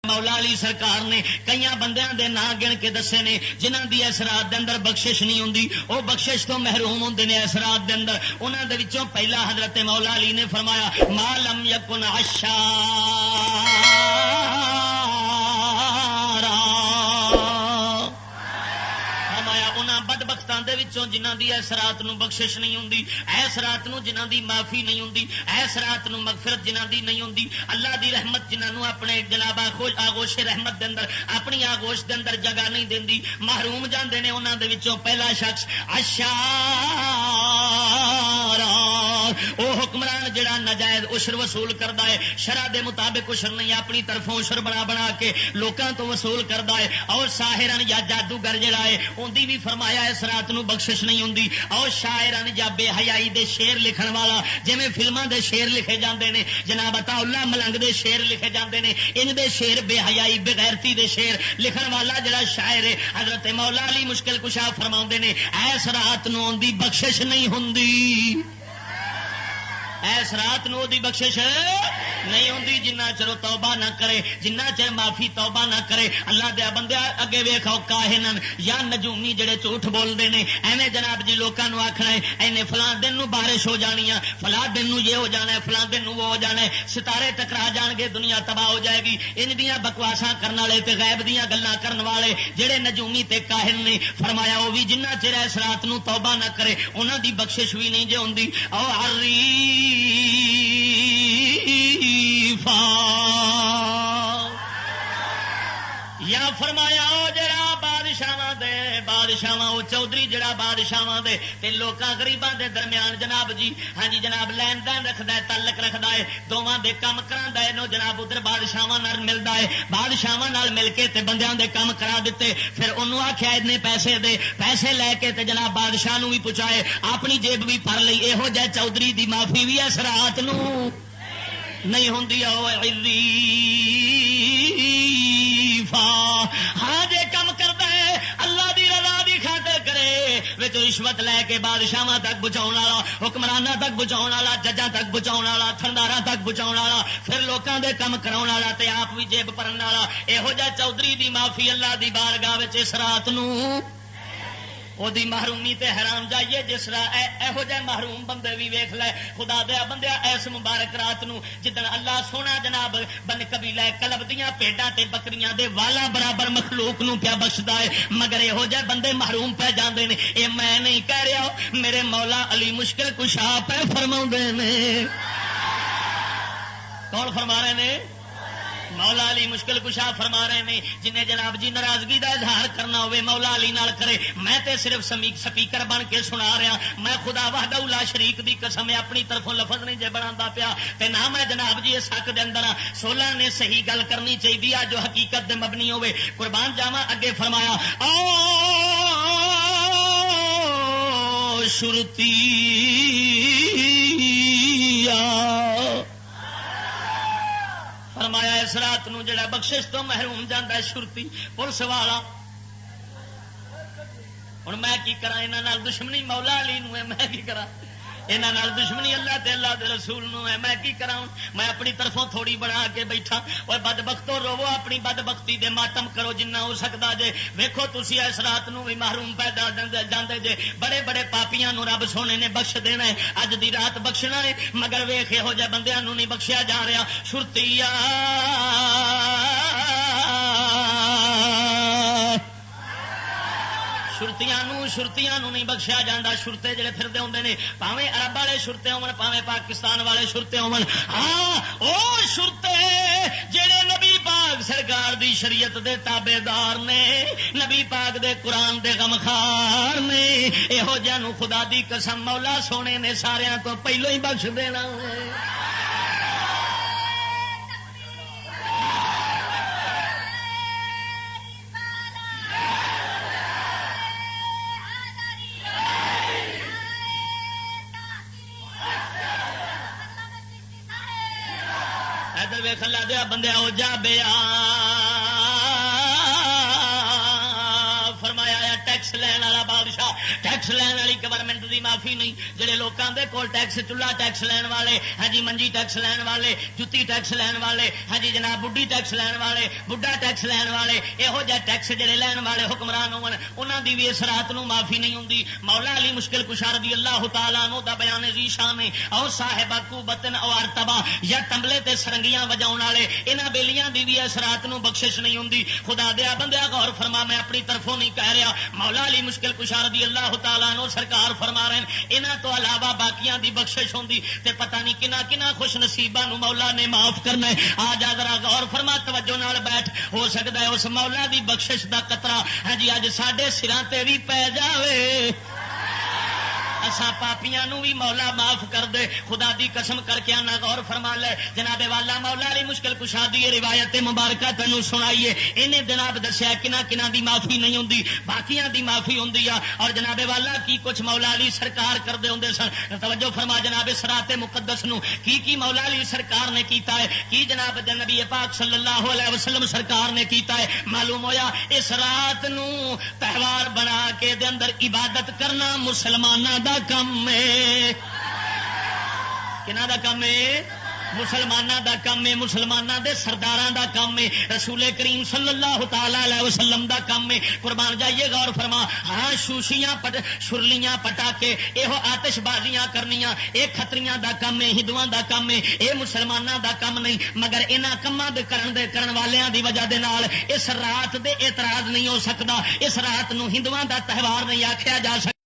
مولا علی سرکار نے کئی بندیاں دے نا گن کے دسے نے جنہاں دی اس رات دے اندر بخشش نہیں ہوندی، او بخشش تو محروم ہوندے نے اس رات دے اندر۔ انہاں دے وچوں پہلا حضرت مولا علی نے فرمایا ما لم یکن عشارا، فرمایا انہاں بدبختاں دے وچوں جنہاں دی اس رات نو بخشش نہیں ہوندی، اس رات نو جنہاں دی معافی نہیں ہوندی، اس رات نو مغفرت جنہاں دی نہیں ہوندی، اللہ دی رحمت جنہاں نو اپنے جناب آغوش رحمت دے اندر اپنی آغوش دے اندر جگہ نہیں دیندی، محروم جاندے نے۔ انہاں دے وچوں پہلا شخص عشارا، او حکمران جڑا ناجائز عشر وصول کردا ہے، شرع دے مطابق عشر نہیں اپنی طرفوں عشر بنا بنا کے لوکاں تو وصول کردا ہے، اور ساحرن یا جادوگر جڑا ہے اون دی بھی فرمایا اس رات نو بخشش نہیں ہوندی، اور شاعرن یا بے حیائی دے شعر لکھن والا جویں فلماں دے شعر لکھے جاندے نے، جناب عطا اللہ ملنگ دے شعر لکھے جاندے نے، ان دے شعر بے حیائی بے غیرتی دے شعر لکھن والا جڑا شاعر ہے حضرت مولا علی مشکل کشا فرماؤندے نے اس رات نو اون دی بخشش نہیں ہوندی، اس رات نو دی بخشش نہیں ہوندی جنہ چر توبہ نہ کرے، جنہ چر معافی توبہ نہ کرے۔ اللہ دے بندیا اگے ویکھو کاہنن یا نجومی جڑے جھوٹ بولدے نے، ایویں جناب جی لوکاں نو آکھنا ہے اینے فلاں دن نو بارش ہو جانی ہے، فلاں دن نو یہ ہو جانا ہے، فلاں دن نو وہ ہو جانا ہے، ستارے ٹکرا جان گے، دنیا تباہ ہو جائے گی۔ ان دیاں بکواساں کرن والے تے غیب دیاں گلاں کرن والے جڑے نجومی تے کاہن نے، فرمایا وہ بھی جنہ چر اس رات نو توبہ نہ کرے انہاں دی بخشش بھی نہیں جے ہوندی۔ او یا فرمایا او جڑا بادشاہ او چودھری جڑا بادشاہ دے تے لوکاں غریباں دے درمیان جناب جی ہاں جی جناب لین دین رکھدا ہے، تعلق رکھدا ہے، دوواں دے کم کراندا ہے، نو جناب ادھر بادشاہاں نال ملدا ہے، بادشاہاں نال مل کے تے بندیاں دے کم کرا دتے، پھر اونوں آکھیا اتنے پیسے دے، پیسے لے کے تے جناب بادشاہ نو بھی پہنچائے، اپنی جیب بھی بھر لئی۔ یہو جے چودھری دی معافی بھی اس رات نو نہیں ہوندی۔ او عریفا، ہاں جے کم کردا ہے اللہ دی رضا دی خاطر کرے، وچ رشوت لے کے بادشاہاں تک پہنچاؤن والا، حکمراناں تک پہنچاؤن والا، ججاں تک پہنچاؤن والا، تھنداراں تک پہنچاؤن والا، پھر لوکاں دے کم کراؤن والا تے آپ بھی جیب بھرن والا، یہو جا چودھری دی معافی اللہ دی بارگاہ وچ اس رات نو او دی محرومی تے حرام جائیے۔ جس ایہو جہ محروم بندے بھی ویکھ لے خدا دیا بندیا ایس مبارک رات نو جدن اللہ سونا جناب بن قبیلہ کلب دیاں پیڈاں تے بکریاں دے والا برابر مخلوق نو پیا بخشدا ہے، مگر یہو جہ بندے محروم پہ جاندے نے۔ اے میں نہیں کہہ رہا، میرے مولا علی مشکل کشا پہ فرماوندے نے۔ کون فرما رہے نے؟ مولا علی مشکل کشا فرما رہے ہیں، جنہیں جناب جی ناراضگی کا اظہار کرنا ہوئے مولا علی نال کرے۔ میں تے صرف سپیکر بن کے سنا رہا، میں خدا وحدہ لا شریک دی قسم اپنی طرفوں لفظ نہیں جے بنا پیا تے نہ میں جناب جی اس حق دے اندر سولہ نے صحیح گل کرنی چاہیے جو حقیقت دے مبنی ہوئے۔ قربان جاواں اگے فرمایا او شرطی فرمایا اس رات نو جڑا بخشش تو محروم جاندہ ہے شرطی پولیس والا۔ ہن میں کی کراں انہاں نال دشمنی مولا علی نو ہے، میں کی کراں انہاں نال دشمنی اللہ تے اللہ دے رسول نو ہے، میں کی کراں؟ میں اپنی طرفوں تھوڑی بنا کے بیٹھا۔ اوے بدبختو روو اپنی بدبختی دے ماتم کرو جنہ ہو سکدا جے۔ ویکھو تسی اس رات نو بھی محروم پیدا جاندے جے، بڑے بڑے پاپیاں نو رب سونے نے بخش دینا ہے، اج دی رات بخشنا ہے، مگر ویکھ یہو جے بندیاں نو نہیں بخشیا جا رہا۔ شرطیا شرطیاں نو نہیں بخشیا جاندہ۔ شرتے جڑے پھردے ہوندے نے، پاویں عرب والے شرتے ہون پاویں پاکستان والے شرتے ہون، ہاں او شرتے جڑے نبی پاک سرکار دی شریعت دے تابع دار نے، نبی پاک دے قرآن دے غمخار نے، یہو جہاں نو خدا دی قسم مولا سونے نے ساریاں تو پہلو ہی بخش دینا ہے۔ خلا دیا بندے ہو جا بیا فرمایا ٹیکس لین والا بادشاہ ٹیکس لین والی گورنمنٹ دی معافی نہیں. جڑے لوکاں دے کول ٹیکس چولہا ٹیکس لین والے ہاں جی منجی ٹیکس لین والے جتی ٹیکس لین والے ہاں جی جناب بڈھی ٹیکس لین والے بڈھا ٹیکس لین والے یہو جہ ٹیکس جڑے لین والے حکمران ہون انہاں دی بھی اس رات نو معافی نہیں ہوندی. مولا علی مشکل کشا رضی اللہ تعالیٰ عنہ دا بیان ذی شان او صاحب قوتن او ارتبا یا تملے تے سرنگیاں وجاؤن والے انہاں بیلیاں دی بھی اس رات نو بخشش نہیں ہوندی. خدا دیا بندیا غور فرما میں اپنی طرفوں نہیں کہہ رہا. مولا علی مشکل کشا رضی اللہ تعالیٰ عنہ سرکار فرما رہے ہیں انہاں تو علاوہ باقیاں دی بخشش ہوندی تے پتہ نہیں کنا کنا خوش نصیباں نو مولا نے معاف کرنا ہے. آ جا ذرا غور فرما توجہ نال بیٹھ. ہو سکتا ہے اس مولا دی بخشش دا قطرہ ہاں جی اج ساڈے سراں تے بھی پی جاوے. اساں پاپیاں نو بھی مولا معاف کر دے. خدا دی قسم کر کے آنا غور فرما لے. جناب والا مولا علی مشکل کشا دی روایت مبارکہ تینوں سنائیے. انہیں جناب دسیا کنا کنا دی معافی نہیں ہوندی باقیاں دی معافی ہوندی آ. اور جناب والا کی کچھ مولا علی سرکار کردے ہوندے سن. توجہ فرما جناب صراط مقدس نو کی مولا علی سرکار نے کیتا ہے کی جناب نبی پاک صلی اللہ علیہ وسلم سرکار نے کیتا ہے. معلوم ہویا اس رات نو تہوار بنا کے دے اندر عبادت کرنا مسلماناں دا کم ہے. کنا دا کم ہے؟ مسلماناں دا کم ہے. مسلماناں دے سرداراں دا کم ہے. رسول کریم صلی اللہ تعالی علیہ وسلم دا کم ہے. قربان جائیے غور فرما. ہاں شوشیاں شرلیاں پٹاکے یہو آتش بازیاں کرنیاں اے کھتریاں دا کم ہے ہندوؤں دا کم ہے. اے مسلماناں دا کم نہیں. مگر انہاں کماں دے کرن والیاں دی وجہ دے نال اس رات دے اعتراض نہیں ہو سکدا. اس رات نو ہندوؤں دا تہوار نہیں آکھیا جا سکدا.